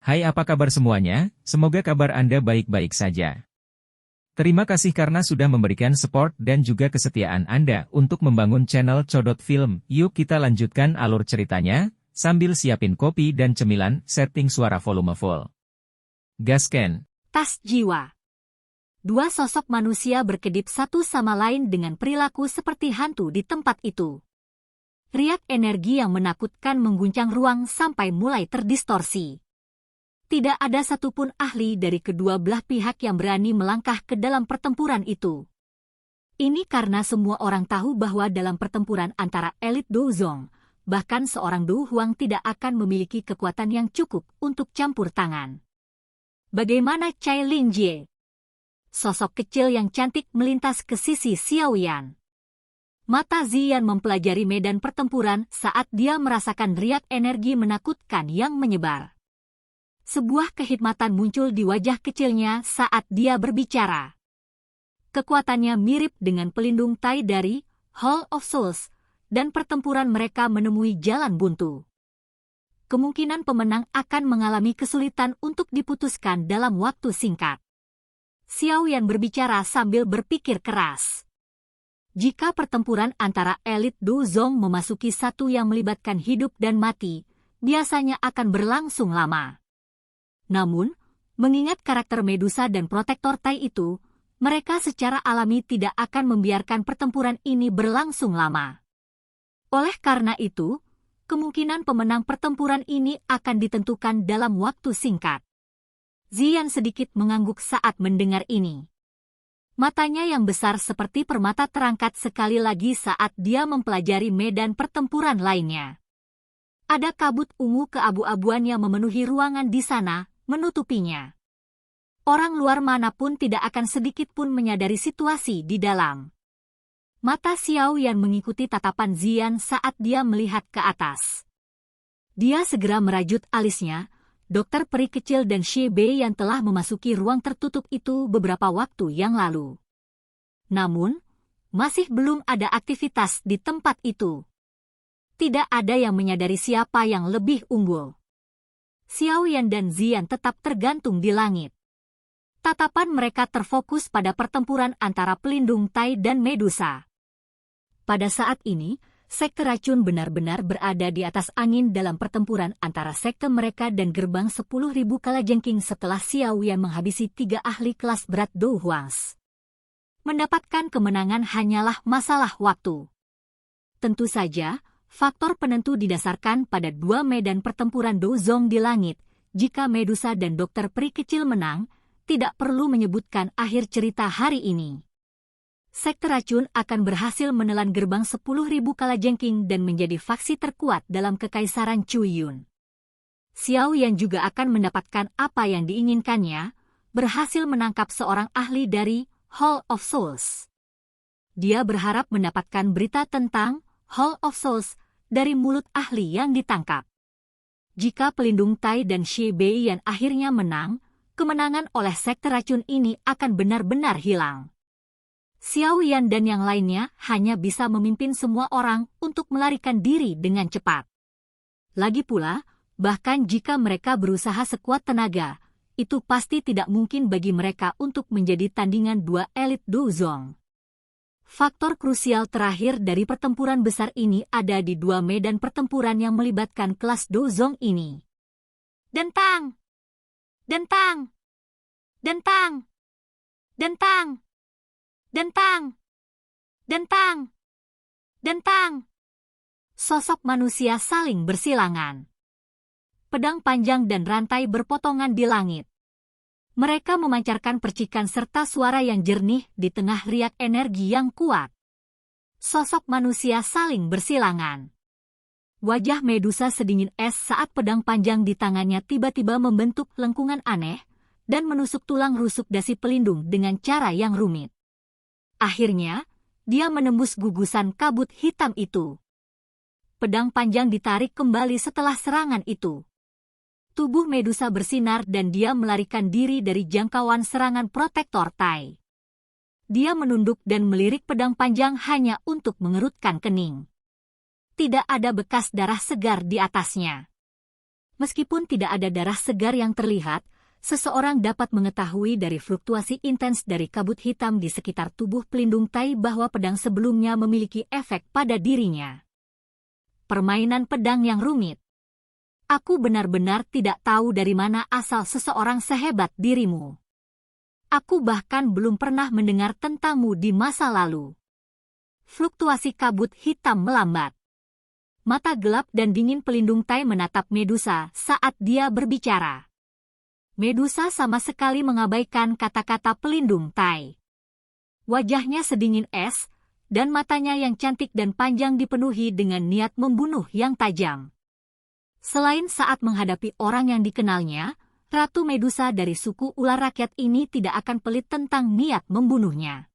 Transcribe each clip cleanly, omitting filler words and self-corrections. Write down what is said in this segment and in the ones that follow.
Hai, apa kabar semuanya? Semoga kabar Anda baik-baik saja. Terima kasih karena sudah memberikan support dan juga kesetiaan Anda untuk membangun channel Codot Film. Yuk kita lanjutkan alur ceritanya, sambil siapin kopi dan cemilan, setting suara volume full. Gasken. Tas jiwa. Dua sosok manusia berkedip satu sama lain dengan perilaku seperti hantu di tempat itu. Riak energi yang menakutkan mengguncang ruang sampai mulai terdistorsi. Tidak ada satupun ahli dari kedua belah pihak yang berani melangkah ke dalam pertempuran itu. Ini karena semua orang tahu bahwa dalam pertempuran antara elit Douzong, bahkan seorang Du Huang tidak akan memiliki kekuatan yang cukup untuk campur tangan. Bagaimana Cai Linjie? Sosok kecil yang cantik melintas ke sisi Xiaoyan. Mata Ziyan mempelajari medan pertempuran saat dia merasakan riak energi menakutkan yang menyebar. Sebuah kehikmatan muncul di wajah kecilnya saat dia berbicara. Kekuatannya mirip dengan pelindung Tai dari Hall of Souls, dan pertempuran mereka menemui jalan buntu. Kemungkinan pemenang akan mengalami kesulitan untuk diputuskan dalam waktu singkat. Xiaoyan berbicara sambil berpikir keras. Jika pertempuran antara elit Douzong memasuki satu yang melibatkan hidup dan mati, biasanya akan berlangsung lama. Namun, mengingat karakter Medusa dan Protektor Tai itu, mereka secara alami tidak akan membiarkan pertempuran ini berlangsung lama. Oleh karena itu, kemungkinan pemenang pertempuran ini akan ditentukan dalam waktu singkat. Ziyan sedikit mengangguk saat mendengar ini. Matanya yang besar seperti permata terangkat sekali lagi saat dia mempelajari medan pertempuran lainnya. Ada kabut ungu keabu-abuan yang memenuhi ruangan di sana, menutupinya. Orang luar manapun tidak akan sedikit pun menyadari situasi di dalam. Mata Xiaoyan mengikuti tatapan Ziyan saat dia melihat ke atas. Dia segera merajut alisnya. Dokter peri kecil dan Xie Bei yang telah memasuki ruang tertutup itu beberapa waktu yang lalu. Namun, masih belum ada aktivitas di tempat itu. Tidak ada yang menyadari siapa yang lebih unggul. Xiaoyan dan Ziyan tetap tergantung di langit. Tatapan mereka terfokus pada pertempuran antara pelindung Tai dan Medusa. Pada saat ini, sekte racun benar-benar berada di atas angin dalam pertempuran antara sekte mereka dan gerbang 10.000 kalajengking setelah Xiaoyan menghabisi 3 ahli kelas berat Do Huangs. Mendapatkan kemenangan hanyalah masalah waktu. Tentu saja, faktor penentu didasarkan pada 2 medan pertempuran Douzong di langit. Jika Medusa dan Dokter Peri Kecil menang, tidak perlu menyebutkan akhir cerita hari ini. Sekte racun akan berhasil menelan gerbang 10.000 kalajengking dan menjadi faksi terkuat dalam kekaisaran Chuyun. Xiaoyan juga akan mendapatkan apa yang diinginkannya, berhasil menangkap seorang ahli dari Hall of Souls. Dia berharap mendapatkan berita tentang Hall of Souls dari mulut ahli yang ditangkap. Jika pelindung Tai dan Xie Bei yang akhirnya menang, kemenangan oleh sekte racun ini akan benar-benar hilang. Xiaoyan dan yang lainnya hanya bisa memimpin semua orang untuk melarikan diri dengan cepat. Lagi pula, bahkan jika mereka berusaha sekuat tenaga, itu pasti tidak mungkin bagi mereka untuk menjadi tandingan 2 elit Douzong. Faktor krusial terakhir dari pertempuran besar ini ada di 2 medan pertempuran yang melibatkan kelas Douzong ini. Dentang! Dentang! Dentang! Dentang! Dentang! Dentang! Dentang! Sosok manusia saling bersilangan. Pedang panjang dan rantai berpotongan di langit. Mereka memancarkan percikan serta suara yang jernih di tengah riak energi yang kuat. Sosok manusia saling bersilangan. Wajah Medusa sedingin es saat pedang panjang di tangannya tiba-tiba membentuk lengkungan aneh dan menusuk tulang rusuk dasi pelindung dengan cara yang rumit. Akhirnya, dia menembus gugusan kabut hitam itu. Pedang panjang ditarik kembali setelah serangan itu. Tubuh Medusa bersinar dan dia melarikan diri dari jangkauan serangan Protektor Tai. Dia menunduk dan melirik pedang panjang hanya untuk mengerutkan kening. Tidak ada bekas darah segar di atasnya. Meskipun tidak ada darah segar yang terlihat, seseorang dapat mengetahui dari fluktuasi intens dari kabut hitam di sekitar tubuh pelindung Tai bahwa pedang sebelumnya memiliki efek pada dirinya. Permainan pedang yang rumit. Aku benar-benar tidak tahu dari mana asal seseorang sehebat dirimu. Aku bahkan belum pernah mendengar tentangmu di masa lalu. Fluktuasi kabut hitam melambat. Mata gelap dan dingin pelindung Tai menatap Medusa saat dia berbicara. Medusa sama sekali mengabaikan kata-kata pelindung Tai. Wajahnya sedingin es, dan matanya yang cantik dan panjang dipenuhi dengan niat membunuh yang tajam. Selain saat menghadapi orang yang dikenalnya, Ratu Medusa dari suku ular rakyat ini tidak akan pelit tentang niat membunuhnya.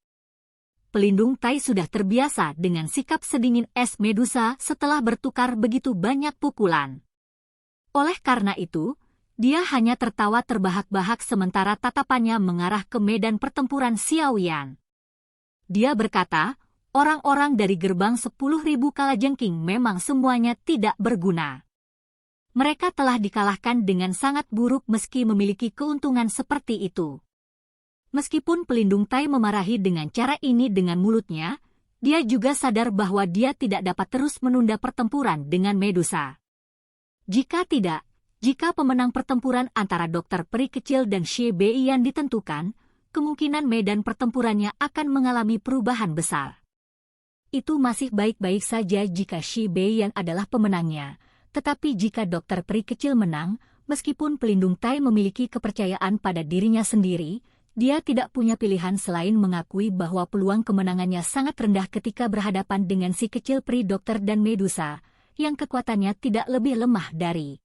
Pelindung Tai sudah terbiasa dengan sikap sedingin es Medusa setelah bertukar begitu banyak pukulan. Oleh karena itu, dia hanya tertawa terbahak-bahak sementara tatapannya mengarah ke medan pertempuran Xiaoyan. Dia berkata, orang-orang dari gerbang 10.000 kalajengking memang semuanya tidak berguna. Mereka telah dikalahkan dengan sangat buruk meski memiliki keuntungan seperti itu. Meskipun pelindung Tai memarahi dengan cara ini dengan mulutnya, dia juga sadar bahwa dia tidak dapat terus menunda pertempuran dengan Medusa. Jika pemenang pertempuran antara Dokter Peri Kecil dan Xie Beiyan ditentukan, kemungkinan medan pertempurannya akan mengalami perubahan besar. Itu masih baik-baik saja jika Xie Beiyan adalah pemenangnya. Tetapi jika Dokter Peri Kecil menang, meskipun pelindung Tai memiliki kepercayaan pada dirinya sendiri, dia tidak punya pilihan selain mengakui bahwa peluang kemenangannya sangat rendah ketika berhadapan dengan si kecil peri dokter dan Medusa, yang kekuatannya tidak lebih lemah dari.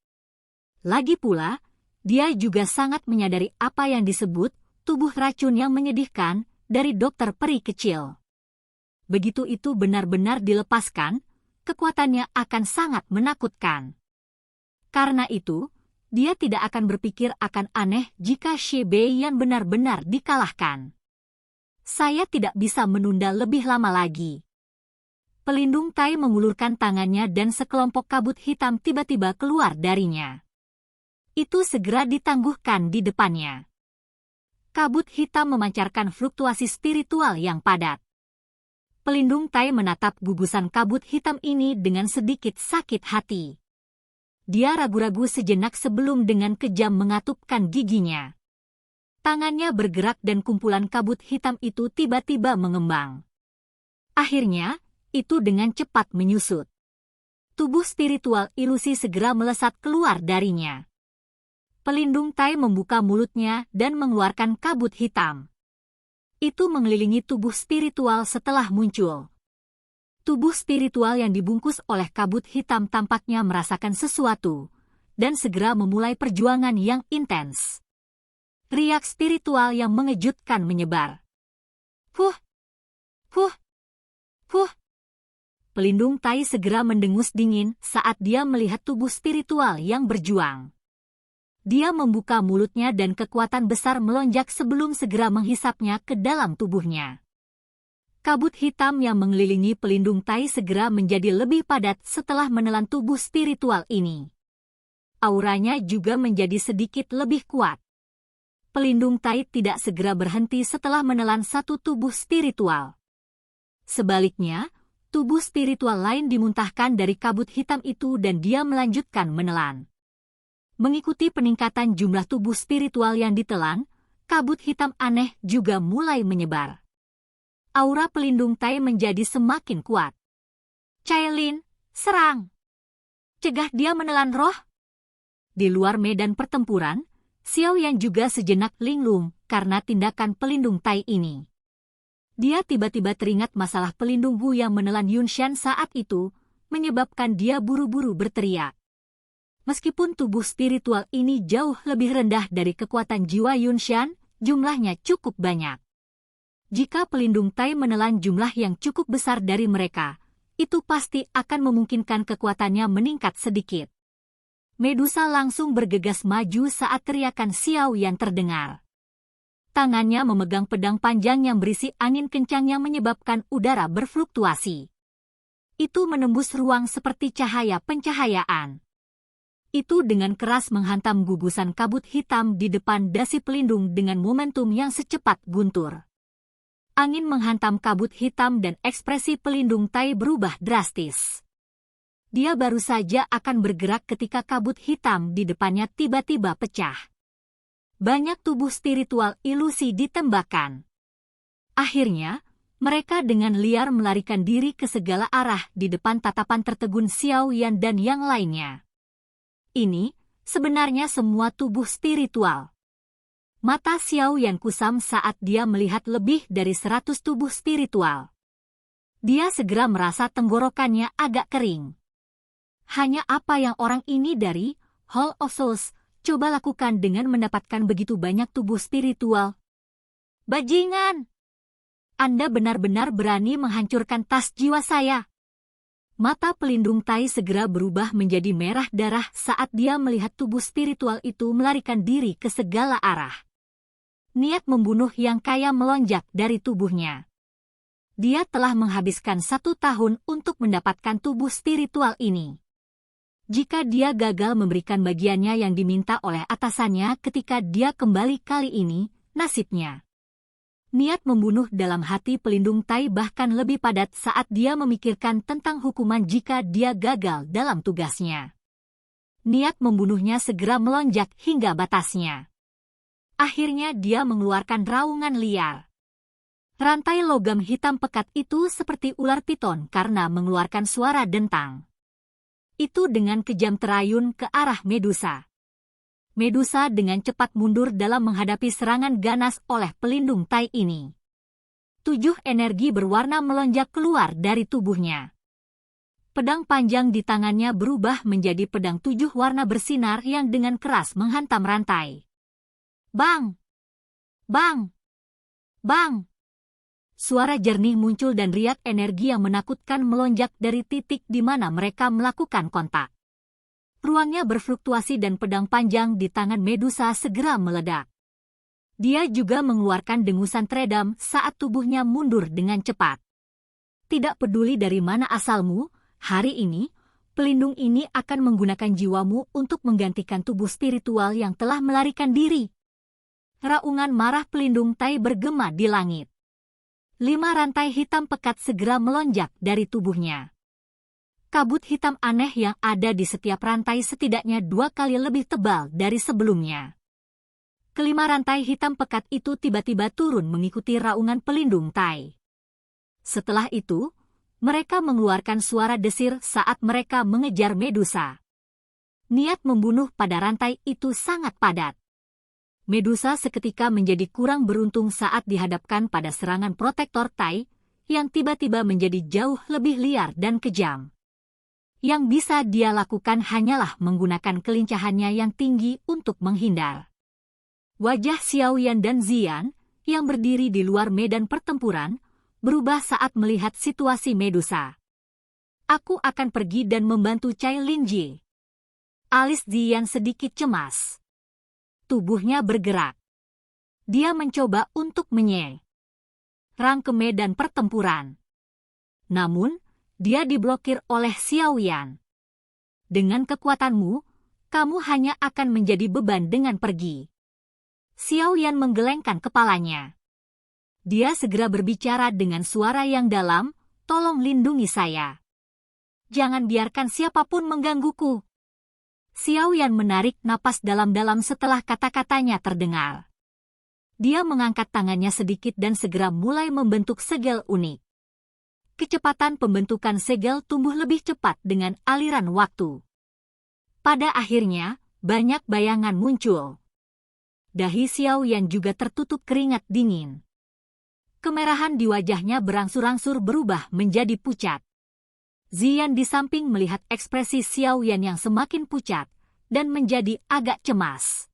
Lagi pula, dia juga sangat menyadari apa yang disebut tubuh racun yang menyedihkan dari Dokter Peri Kecil. Begitu itu benar-benar dilepaskan, kekuatannya akan sangat menakutkan. Karena itu, dia tidak akan berpikir akan aneh jika Xie Beiyan benar-benar dikalahkan. Saya tidak bisa menunda lebih lama lagi. Pelindung Tai mengulurkan tangannya dan sekelompok kabut hitam tiba-tiba keluar darinya. Itu segera ditangguhkan di depannya. Kabut hitam memancarkan fluktuasi spiritual yang padat. Pelindung Tai menatap gugusan kabut hitam ini dengan sedikit sakit hati. Dia ragu-ragu sejenak sebelum dengan kejam mengatupkan giginya. Tangannya bergerak dan kumpulan kabut hitam itu tiba-tiba mengembang. Akhirnya, itu dengan cepat menyusut. Tubuh spiritual ilusi segera melesat keluar darinya. Pelindung Tai membuka mulutnya dan mengeluarkan kabut hitam. Itu mengelilingi tubuh spiritual setelah muncul. Tubuh spiritual yang dibungkus oleh kabut hitam tampaknya merasakan sesuatu, dan segera memulai perjuangan yang intens. Riak spiritual yang mengejutkan menyebar. Huh! Huh! Huh! Pelindung Tai segera mendengus dingin saat dia melihat tubuh spiritual yang berjuang. Dia membuka mulutnya dan kekuatan besar melonjak sebelum segera menghisapnya ke dalam tubuhnya. Kabut hitam yang mengelilingi pelindung Tai segera menjadi lebih padat setelah menelan tubuh spiritual ini. Auranya juga menjadi sedikit lebih kuat. Pelindung Tai tidak segera berhenti setelah menelan satu tubuh spiritual. Sebaliknya, tubuh spiritual lain dimuntahkan dari kabut hitam itu dan dia melanjutkan menelan. Mengikuti peningkatan jumlah tubuh spiritual yang ditelan, kabut hitam aneh juga mulai menyebar. Aura pelindung Tai menjadi semakin kuat. Cailin, serang! Cegah dia menelan roh! Di luar medan pertempuran, Xiaoyan juga sejenak linglung karena tindakan pelindung Tai ini. Dia tiba-tiba teringat masalah pelindung Wu yang menelan Yunshan saat itu, menyebabkan dia buru-buru berteriak. Meskipun tubuh spiritual ini jauh lebih rendah dari kekuatan jiwa Yunshan, jumlahnya cukup banyak. Jika pelindung Tai menelan jumlah yang cukup besar dari mereka, itu pasti akan memungkinkan kekuatannya meningkat sedikit. Medusa langsung bergegas maju saat teriakan Xiaoyan terdengar. Tangannya memegang pedang panjang yang berisi angin kencang yang menyebabkan udara berfluktuasi. Itu menembus ruang seperti cahaya pencahayaan. Itu dengan keras menghantam gugusan kabut hitam di depan dasi pelindung dengan momentum yang secepat guntur. Angin menghantam kabut hitam dan ekspresi pelindung Tai berubah drastis. Dia baru saja akan bergerak ketika kabut hitam di depannya tiba-tiba pecah. Banyak tubuh spiritual ilusi ditembakkan. Akhirnya, mereka dengan liar melarikan diri ke segala arah di depan tatapan tertegun Xiao Yan dan yang lainnya. Ini sebenarnya semua tubuh spiritual. Mata Xiao Yan kusam saat dia melihat lebih dari 100 tubuh spiritual. Dia segera merasa tenggorokannya agak kering. Hanya apa yang orang ini dari Hall of Souls coba lakukan dengan mendapatkan begitu banyak tubuh spiritual? Bajingan! Anda benar-benar berani menghancurkan tas jiwa saya. Mata pelindung Tai segera berubah menjadi merah darah saat dia melihat tubuh spiritual itu melarikan diri ke segala arah. Niat membunuh yang kaya melonjak dari tubuhnya. Dia telah menghabiskan 1 tahun untuk mendapatkan tubuh spiritual ini. Jika dia gagal memberikan bagiannya yang diminta oleh atasannya ketika dia kembali kali ini, nasibnya. Niat membunuh dalam hati pelindung Tai bahkan lebih padat saat dia memikirkan tentang hukuman jika dia gagal dalam tugasnya. Niat membunuhnya segera melonjak hingga batasnya. Akhirnya dia mengeluarkan raungan liar. Rantai logam hitam pekat itu seperti ular piton karena mengeluarkan suara dentang. Itu dengan kejam terayun ke arah Medusa. Medusa dengan cepat mundur dalam menghadapi serangan ganas oleh pelindung Tai ini. 7 energi berwarna melonjak keluar dari tubuhnya. Pedang panjang di tangannya berubah menjadi pedang 7 warna bersinar yang dengan keras menghantam rantai. Bang! Bang! Bang! Suara jernih muncul dan riak energi yang menakutkan melonjak dari titik di mana mereka melakukan kontak. Ruangnya berfluktuasi dan pedang panjang di tangan Medusa segera meledak. Dia juga mengeluarkan dengusan teredam saat tubuhnya mundur dengan cepat. Tidak peduli dari mana asalmu, hari ini, pelindung ini akan menggunakan jiwamu untuk menggantikan tubuh spiritual yang telah melarikan diri. Raungan marah pelindung Tai bergema di langit. 5 rantai hitam pekat segera melonjak dari tubuhnya. Kabut hitam aneh yang ada di setiap rantai setidaknya 2 kali lebih tebal dari sebelumnya. Kelima rantai hitam pekat itu tiba-tiba turun mengikuti raungan pelindung Tai. Setelah itu, mereka mengeluarkan suara desir saat mereka mengejar Medusa. Niat membunuh pada rantai itu sangat padat. Medusa seketika menjadi kurang beruntung saat dihadapkan pada serangan protektor Tai, yang tiba-tiba menjadi jauh lebih liar dan kejam. Yang bisa dia lakukan hanyalah menggunakan kelincahannya yang tinggi untuk menghindar. Wajah Xiao Yan dan Ziyan, yang berdiri di luar medan pertempuran, berubah saat melihat situasi Medusa. Aku akan pergi dan membantu Cai Linji. Alis Ziyan sedikit cemas. Tubuhnya bergerak. Dia mencoba untuk menyerang ke medan pertempuran. Namun, dia diblokir oleh Xiao Yan. Dengan kekuatanmu, kamu hanya akan menjadi beban dengan pergi. Xiao Yan menggelengkan kepalanya. Dia segera berbicara dengan suara yang dalam, tolong lindungi saya. Jangan biarkan siapapun menggangguku. Xiao Yan menarik napas dalam-dalam setelah kata-katanya terdengar. Dia mengangkat tangannya sedikit dan segera mulai membentuk segel unik. Kecepatan pembentukan segel tumbuh lebih cepat dengan aliran waktu. Pada akhirnya, banyak bayangan muncul. Dahi Xiao Yan juga tertutup keringat dingin. Kemerahan di wajahnya berangsur-angsur berubah menjadi pucat. Ziyan di samping melihat ekspresi Xiao Yan yang semakin pucat dan menjadi agak cemas.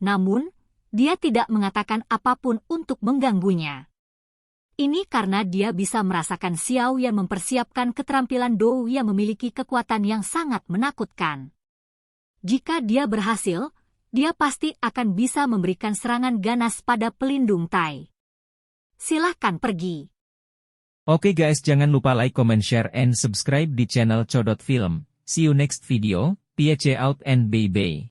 Namun, dia tidak mengatakan apapun untuk mengganggunya. Ini karena dia bisa merasakan Xiao Yan mempersiapkan keterampilan Dou yang memiliki kekuatan yang sangat menakutkan. Jika dia berhasil, dia pasti akan bisa memberikan serangan ganas pada pelindung Tai. Silahkan pergi. Oke guys, jangan lupa like, comment, share, and subscribe di channel Codot Film. See you next video. Peace out and bye-bye.